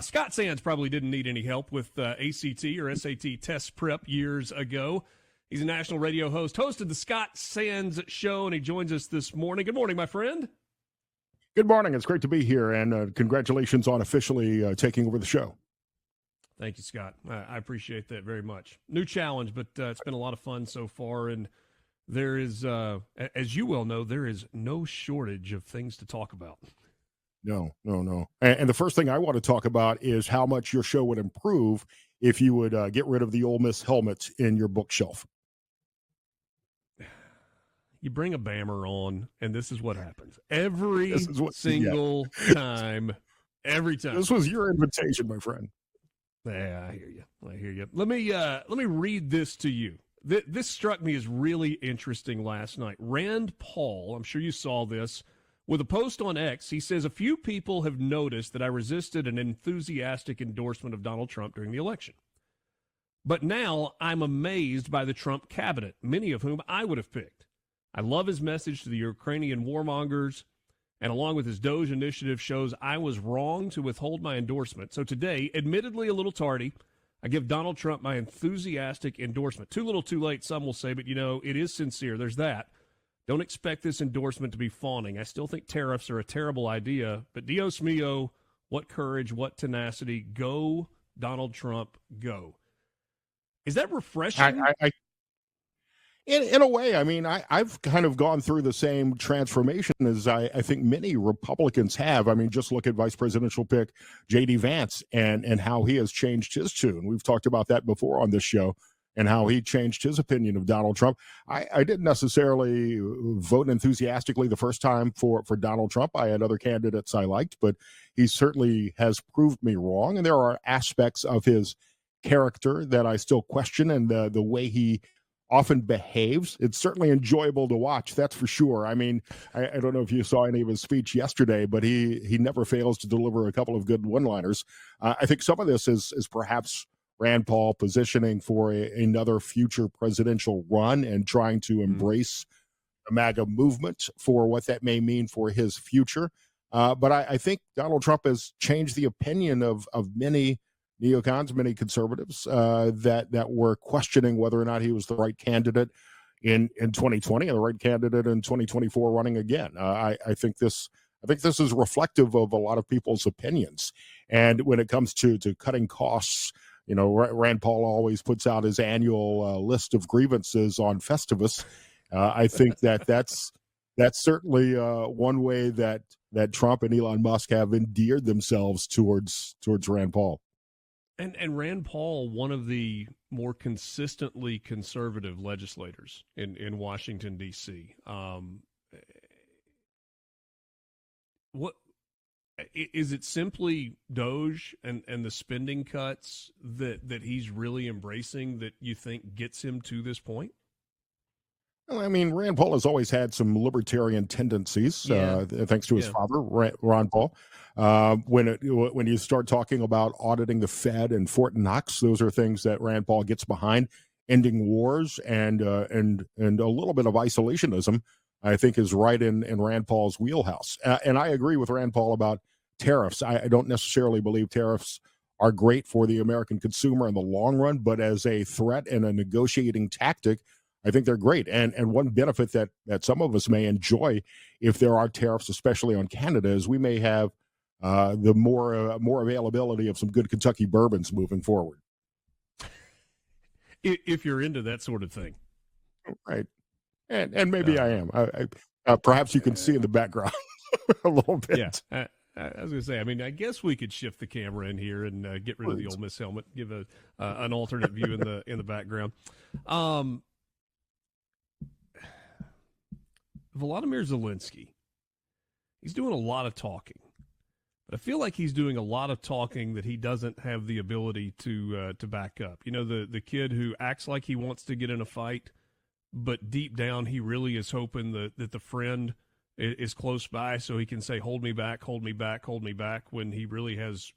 Scott Sands probably didn't need any help with ACT or SAT test prep years ago. He's a national radio host, hosted the Scott Sands Show, and he joins us this morning. Good morning, my friend. Good morning. It's great to be here, and congratulations on officially taking over the show. Thank you, Scott. I appreciate that very much. New challenge, but it's been a lot of fun so far, and there is, as you well know, there is no shortage of things to talk about. No. And the first thing I want to talk about is how much your show would improve if you would get rid of the Ole Miss helmet in your bookshelf. You bring a Bammer on, and this is what happens. Every single time. This was your invitation, my friend. Yeah, I hear you. Let me read this to you. This struck me as really interesting last night. Rand Paul, I'm sure you saw this, with a post on X, he says, a few people have noticed that I resisted an enthusiastic endorsement of Donald Trump during the election. But now I'm amazed by the Trump cabinet, many of whom I would have picked. I love his message to the Ukrainian warmongers, and along with his Doge initiative shows I was wrong to withhold my endorsement. So today, admittedly a little tardy, I give Donald Trump my enthusiastic endorsement. Too little, too late, some will say, but, it is sincere. There's that. Don't expect this endorsement to be fawning. I still think tariffs are a terrible idea, but Dios mío, what courage, what tenacity. Go, Donald Trump, go. Is that refreshing? In a way, I mean, I've kind of gone through the same transformation as I think many Republicans have. I mean, just look at vice presidential pick J.D. Vance and how he has changed his tune. We've talked about that before on this show and how he changed his opinion of Donald Trump. I didn't necessarily vote enthusiastically the first time for Donald Trump. I had other candidates I liked, but he certainly has proved me wrong. And there are aspects of his character that I still question, and the way he often behaves. It's certainly enjoyable to watch, that's for sure. I mean, I don't know if you saw any of his speech yesterday, but he never fails to deliver a couple of good one-liners. I think some of this is perhaps Rand Paul positioning for another future presidential run and trying to embrace the MAGA movement for what that may mean for his future. But I think Donald Trump has changed the opinion of many neocons, many conservatives that were questioning whether or not he was the right candidate in 2020 and the right candidate in 2024 running again. I think this is reflective of a lot of people's opinions. And when it comes to cutting costs, Rand Paul always puts out his annual list of grievances on Festivus. I think that's certainly one way that Trump and Elon Musk have endeared themselves towards Rand Paul. And Rand Paul, one of the more consistently conservative legislators in Washington, D.C. What is it simply Doge and the spending cuts that he's really embracing that you think gets him to this point? Well, I mean, Rand Paul has always had some libertarian tendencies, thanks to his father, Ron Paul. When you start talking about auditing the Fed and Fort Knox, those are things that Rand Paul gets behind. Ending wars and a little bit of isolationism, I think, is right in Rand Paul's wheelhouse. And I agree with Rand Paul about tariffs. I don't necessarily believe tariffs are great for the American consumer in the long run, but as a threat and a negotiating tactic, I think they're great. And one benefit that some of us may enjoy if there are tariffs, especially on Canada, is we may have the more availability of some good Kentucky bourbons moving forward. If you're into that sort of thing. Right. And maybe I am. Perhaps you can see in the background a little bit. Yeah. I was going to say, I mean, I guess we could shift the camera in here and get rid of the Ole Miss helmet, give an alternate view in the background. Volodymyr Zelensky, he's doing a lot of talking, but I feel like he's doing a lot of talking that he doesn't have the ability to back up. The kid who acts like he wants to get in a fight, but deep down he really is hoping that the friend is close by so he can say, hold me back, hold me back, hold me back, when he really has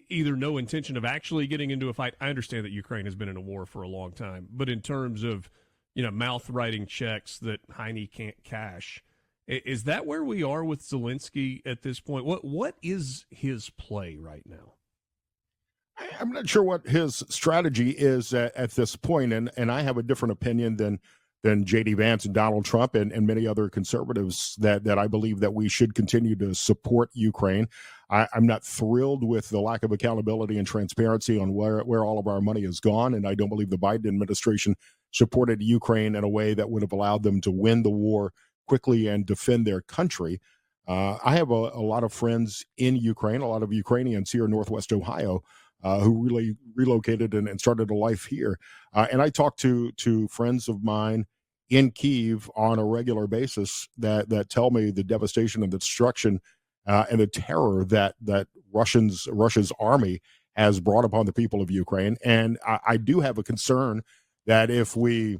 either no intention of actually getting into a fight. I understand that Ukraine has been in a war for a long time, but in terms of mouth writing checks that Heine can't cash, Is that where we are with Zelensky at this point? What is his play right now? I'm not sure what his strategy is at this point, and I have a different opinion than J.D. Vance and Donald Trump and many other conservatives that I believe that we should continue to support Ukraine. I'm not thrilled with the lack of accountability and transparency on where all of our money has gone, and I don't believe the Biden administration supported Ukraine in a way that would have allowed them to win the war quickly and defend their country. I have a lot of friends in Ukraine, a lot of Ukrainians here in Northwest Ohio, who really relocated and started a life here. And I talk to friends of mine in Kyiv on a regular basis that tell me the devastation and the destruction and the terror that Russia's army has brought upon the people of Ukraine. And I do have a concern that if we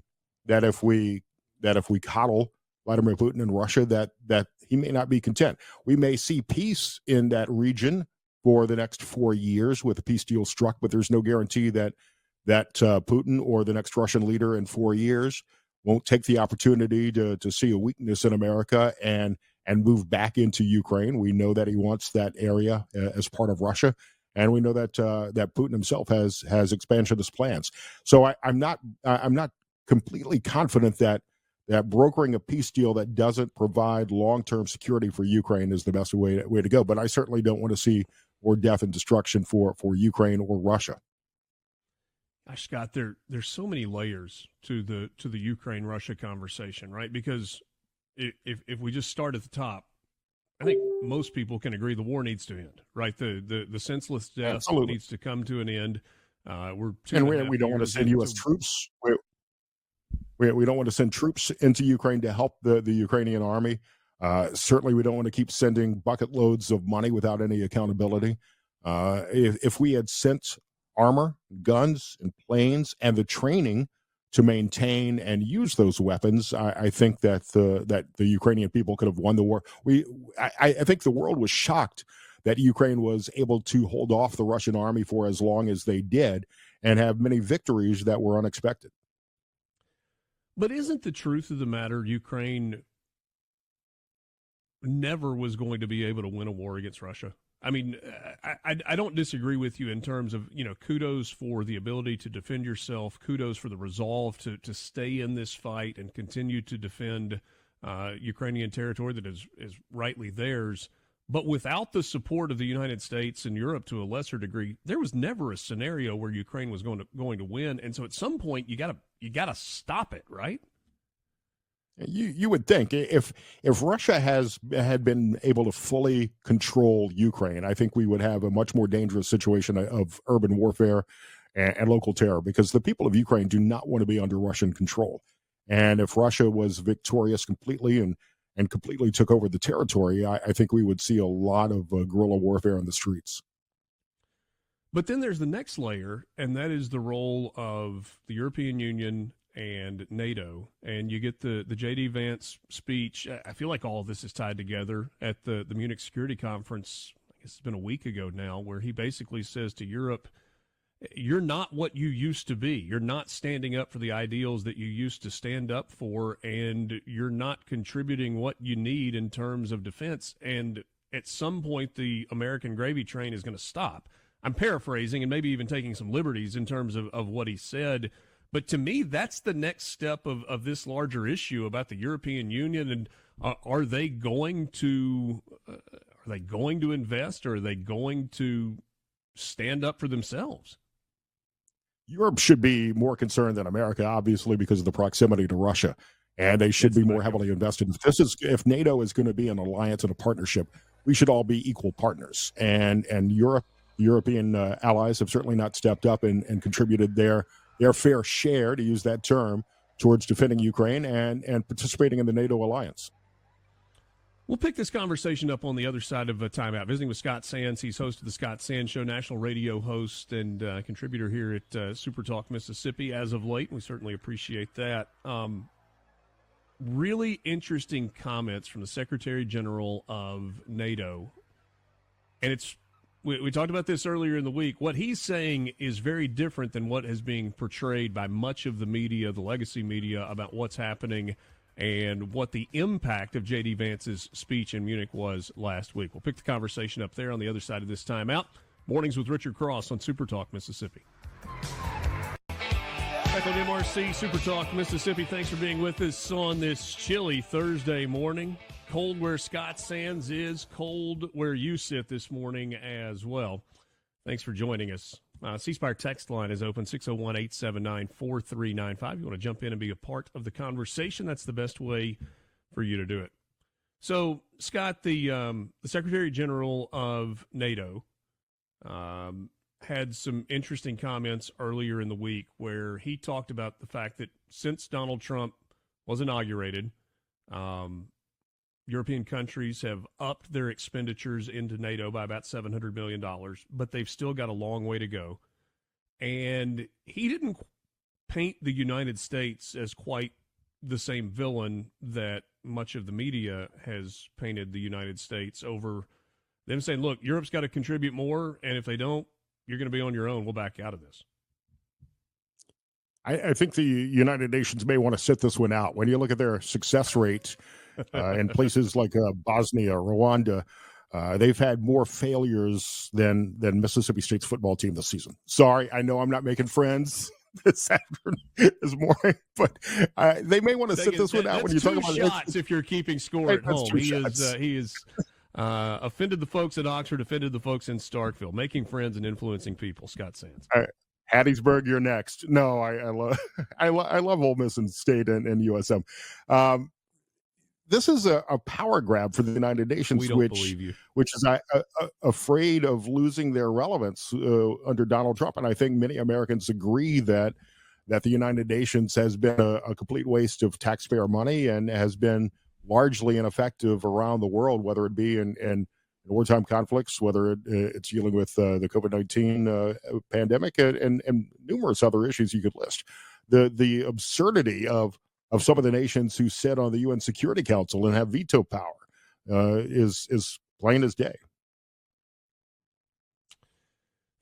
coddle Vladimir Putin in Russia, that he may not be content. We may see peace in that region for the next 4 years with a peace deal struck, but there's no guarantee that Putin or the next Russian leader in 4 years won't take the opportunity to see a weakness in America and move back into Ukraine. We know that he wants that area as part of Russia, and we know that Putin himself has expansionist plans. So I'm not completely confident that brokering a peace deal that doesn't provide long-term security for Ukraine is the best way to go. But I certainly don't want to see more death and destruction for Ukraine or Russia. Gosh, Scott, there's so many layers to the Ukraine-Russia conversation, right? Because if we just start at the top, I think most people can agree the war needs to end, right? The senseless death Absolutely needs to come to an end. We don't want to send U.S. troops. We don't want to send troops into Ukraine to help the Ukrainian army. Certainly, we don't want to keep sending bucket loads of money without any accountability. If we had sent armor, guns, and planes, and the training to maintain and use those weapons, I think that the Ukrainian people could have won the war. I think the world was shocked that Ukraine was able to hold off the Russian army for as long as they did and have many victories that were unexpected. But isn't the truth of the matter Ukraine never was going to be able to win a war against Russia? I mean, I don't disagree with you in terms of, kudos for the ability to defend yourself, kudos for the resolve to stay in this fight and continue to defend Ukrainian territory that is rightly theirs. But without the support of the United States and Europe to a lesser degree, there was never a scenario where Ukraine was going to win. And so at some point you gotta stop it, right? You would think if Russia had been able to fully control Ukraine, I think we would have a much more dangerous situation of urban warfare and local terror, because the people of Ukraine do not want to be under Russian control. And if Russia was victorious completely and completely took over the territory, I think we would see a lot of guerrilla warfare in the streets. But then there's the next layer, and that is the role of the European Union and NATO. And you get the J.D. Vance speech. I feel like all of this is tied together at the Munich Security Conference. I guess it's been a week ago now, where he basically says to Europe, you're not what you used to be. You're not standing up for the ideals that you used to stand up for, and you're not contributing what you need in terms of defense. And at some point, the American gravy train is going to stop. I'm paraphrasing and maybe even taking some liberties in terms of what he said. But to me, that's the next step of this larger issue about the European Union. And are they going to invest, or are they going to stand up for themselves? Europe should be more concerned than America, obviously, because of the proximity to Russia, and they should be more heavily invested. If NATO is going to be an alliance and a partnership, we should all be equal partners. And European allies have certainly not stepped up and contributed their fair share, to use that term, towards defending Ukraine and participating in the NATO alliance. We'll pick this conversation up on the other side of a timeout. Visiting with Scott Sands. He's host of the Scott Sands Show, national radio host and contributor here at SuperTalk Mississippi as of late. We certainly appreciate that. Really interesting comments from the Secretary General of NATO. And we talked about this earlier in the week. What he's saying is very different than what is being portrayed by much of the media, the legacy media, about what's happening and what the impact of J.D. Vance's speech in Munich was last week. We'll pick the conversation up there on the other side of this timeout. Mornings with Richard Cross on SuperTalk Mississippi. Back on MRC SuperTalk Mississippi. Thanks for being with us on this chilly Thursday morning. Cold where Scott Sands is, cold where you sit this morning as well. Thanks for joining us. C-Spire text line is open, 601-879-4395. You want to jump in and be a part of the conversation, that's the best way for you to do it. So, Scott, the Secretary General of NATO had some interesting comments earlier in the week where he talked about the fact that since Donald Trump was inaugurated, European countries have upped their expenditures into NATO by about $700 million, but they've still got a long way to go. And he didn't paint the United States as quite the same villain that much of the media has painted the United States over them saying, look, Europe's got to contribute more, and if they don't, you're going to be on your own. We'll back out of this. I think the United Nations may want to sit this one out. When you look at their success rate in places like Bosnia, Rwanda, they've had more failures than Mississippi State's football team this season. Sorry, I know I'm not making friends this morning, but they may want to sit this one out when you talk about shots. If you're keeping score at home, he is offended the folks at Oxford, offended the folks in Starkville, making friends and influencing people. Scott Sands. Hattiesburg, you're next. No, I love I love Ole Miss and State and USM. This is a power grab for the United Nations, we don't believe you. Which is afraid of losing their relevance under Donald Trump. And I think many Americans agree that the United Nations has been a complete waste of taxpayer money and has been largely ineffective around the world, whether it be in wartime conflicts, whether it's dealing with the COVID-19 pandemic and numerous other issues you could list. The absurdity of some of the nations who sit on the UN Security Council and have veto power is plain as day.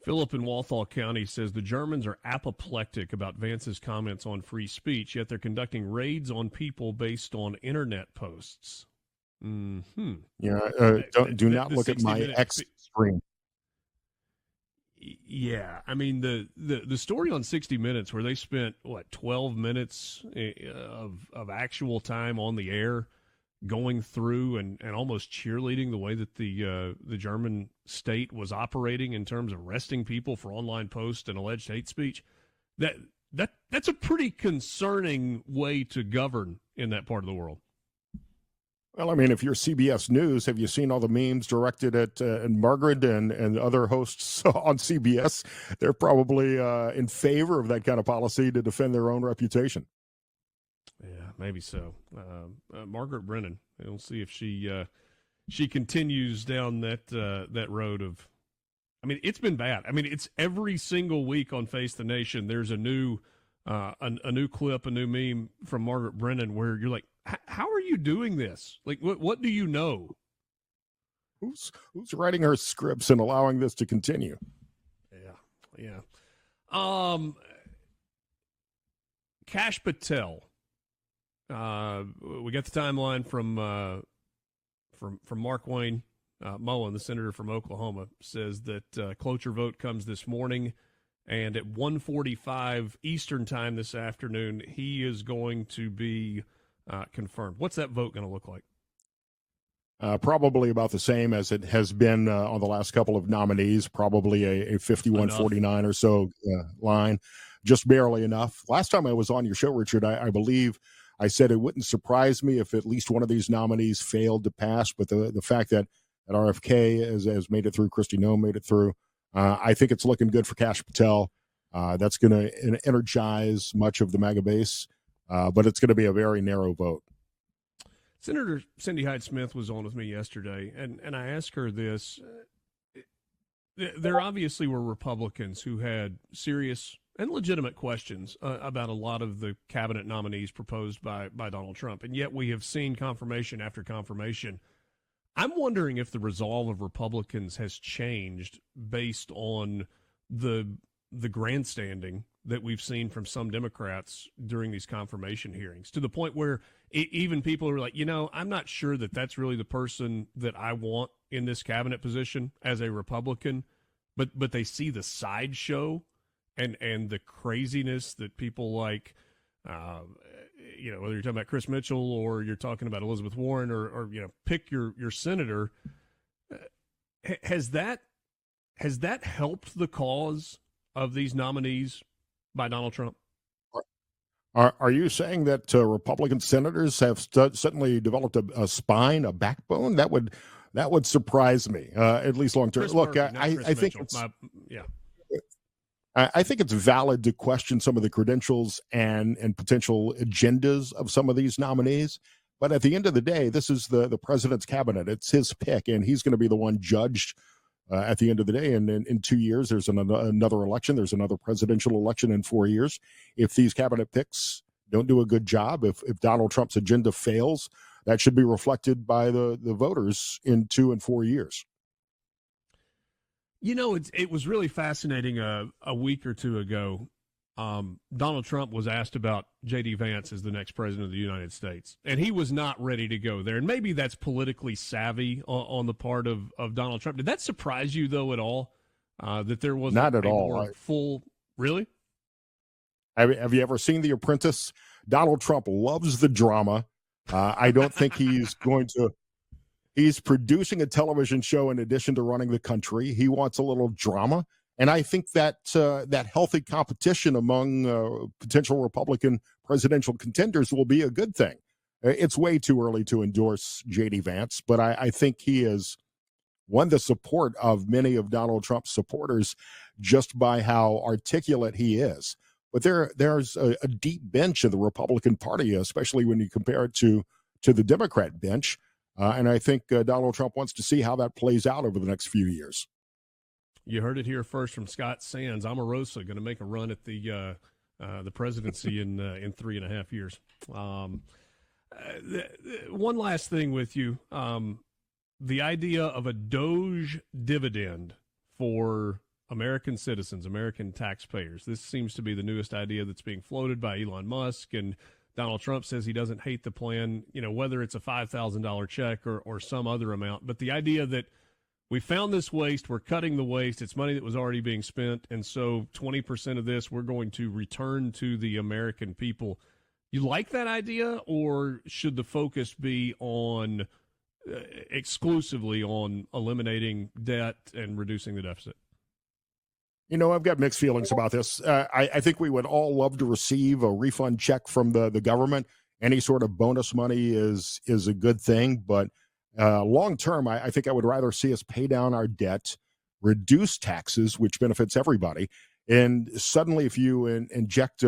Philip in Walthall County says the Germans are apoplectic about Vance's comments on free speech, yet they're conducting raids on people based on internet posts. Mm-hmm. Yeah, do not look at my X screen. Yeah, I mean the story on 60 Minutes where they spent 12 minutes of actual time on the air going through and almost cheerleading the way that the German state was operating in terms of arresting people for online posts and alleged hate speech. That's a pretty concerning way to govern in that part of the world. Well, I mean, if you're CBS News, have you seen all the memes directed at Margaret and other hosts on CBS? They're probably in favor of that kind of policy to defend their own reputation. Yeah, maybe so. Margaret Brennan. We'll see if she continues down that road of. I mean, it's been bad. I mean, it's every single week on Face the Nation. There's a new clip, a new meme from Margaret Brennan where you're like, how are you doing this? Like, what do you know? Who's writing her scripts and allowing this to continue? Yeah. Kash Patel. We got the timeline from Mark Wayne Mullen, the senator from Oklahoma, says that cloture vote comes this morning, and at 1:45 Eastern time this afternoon, he is going to be confirmed. What's that vote going to look like? Probably about the same as it has been on the last couple of nominees, probably a 51-49 or so line, just barely enough. Last time I was on your show, Richard, I believe I said it wouldn't surprise me if at least one of these nominees failed to pass, but the fact that RFK has made it through, Kristi Noem made it through, I think it's looking good for Kash Patel. That's going to energize much of the MAGA base, but it's going to be a very narrow vote. Senator Cindy Hyde-Smith was on with me yesterday, and I asked her this. There obviously were Republicans who had serious and legitimate questions about a lot of the cabinet nominees proposed by Donald Trump, and yet we have seen confirmation after confirmation. I'm wondering if the resolve of Republicans has changed based on the grandstanding that we've seen from some Democrats during these confirmation hearings, to the point where even people are like, I'm not sure that that's really the person that I want in this cabinet position as a Republican, but they see the sideshow and the craziness that people like, whether you're talking about Chris Mitchell or you're talking about Elizabeth Warren or pick your senator. Has that helped the cause of these nominees by Donald Trump? Are you saying that Republican senators have suddenly developed a spine, a backbone? That would surprise me, at least long term. Look, I think it's I think it's valid to question some of the credentials and potential agendas of some of these nominees. But at the end of the day, this is the president's cabinet. It's his pick, and he's going to be the one judged at the end of the day. And in 2 years, there's another election. There's another presidential election in 4 years. If these cabinet picks don't do a good job, if Donald Trump's agenda fails, that should be reflected by the voters in 2 and 4 years. It was really fascinating. A week or two ago, Donald Trump was asked about J.D. Vance as the next president of the United States, and he was not ready to go there. And maybe that's politically savvy on the part of Donald Trump. Did that surprise you, though, at all, that there was not at all full? Really? Have you ever seen The Apprentice? Donald Trump loves the drama. I don't think he's going to. He's producing a television show in addition to running the country. He wants a little drama. And I think that that healthy competition among potential Republican presidential contenders will be a good thing. It's way too early to endorse J.D. Vance, but I think he has won the support of many of Donald Trump's supporters just by how articulate he is. But there's a deep bench of the Republican Party, especially when you compare it to the Democrat bench. And I think Donald Trump wants to see how that plays out over the next few years. You heard it here first from Scott Sands. Omarosa going to make a run at the presidency in 3.5 years. One last thing with you. The idea of a Doge dividend for American citizens, American taxpayers. This seems to be the newest idea that's being floated by Elon Musk, and Donald Trump says he doesn't hate the plan, whether it's a $5,000 check or some other amount. But the idea that we found this waste, we're cutting the waste, it's money that was already being spent, and so 20% of this we're going to return to the American people. You like that idea, or should the focus be on exclusively on eliminating debt and reducing the deficit? I've got mixed feelings about this. I think we would all love to receive a refund check from the government. Any sort of bonus money is a good thing. But long term, I think I would rather see us pay down our debt, reduce taxes, which benefits everybody. And suddenly, if you inject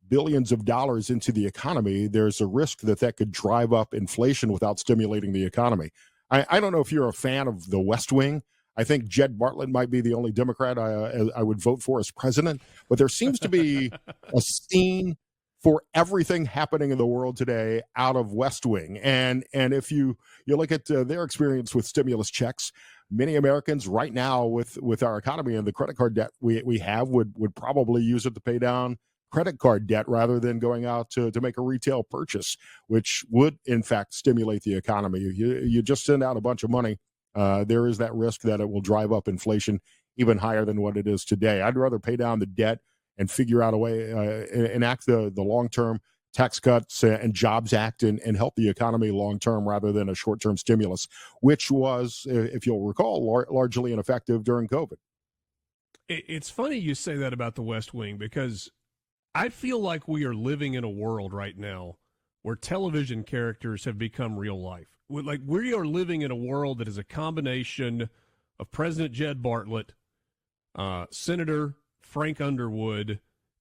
billions of dollars into the economy, there's a risk that could drive up inflation without stimulating the economy. I don't know if you're a fan of The West Wing. I think Jed Bartlett might be the only Democrat I would vote for as president. But there seems to be a scene for everything happening in the world today out of West Wing. And if you look at their experience with stimulus checks, many Americans right now with our economy and the credit card debt we have would probably use it to pay down credit card debt rather than going out to make a retail purchase, which would, in fact, stimulate the economy. You just send out a bunch of money. There is that risk that it will drive up inflation even higher than what it is today. I'd rather pay down the debt and figure out a way, enact the long-term tax cuts and Jobs Act and help the economy long-term rather than a short-term stimulus, which was, if you'll recall, largely ineffective during COVID. It's funny you say that about the West Wing, because I feel like we are living in a world right now where television characters have become real life. Like, we are living in a world that is a combination of President Jed Bartlett, Senator Frank Underwood,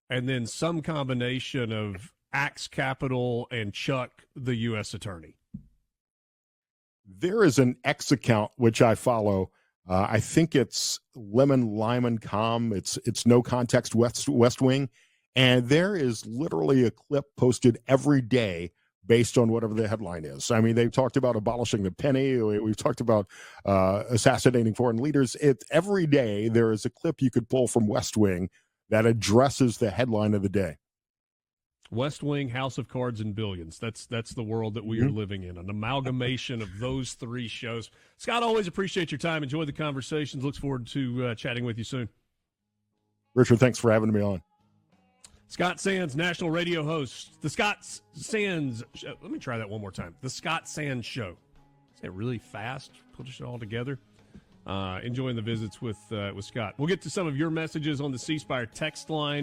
and then some combination of Axe Capital and Chuck, the U.S. Attorney. There is an X account which I follow. I think it's Lemon Lyman Com. It's No Context West Wing, and there is literally a clip posted every day based on whatever the headline is. I mean, they've talked about abolishing the penny. We've talked about assassinating foreign leaders. Every day there is a clip you could pull from West Wing that addresses the headline of the day. West Wing, House of Cards, and Billions. That's the world that we are living in, an amalgamation of those three shows. Scott, always appreciate your time. Enjoy the conversations. Looks forward to chatting with you soon. Richard, thanks for having me on. Scott Sands, national radio host. The Scott Sands Show. Let me try that one more time. The Scott Sands Show. Say it really fast. Put it all together. Enjoying the visits with Scott. We'll get to some of your messages on the C Spire text line.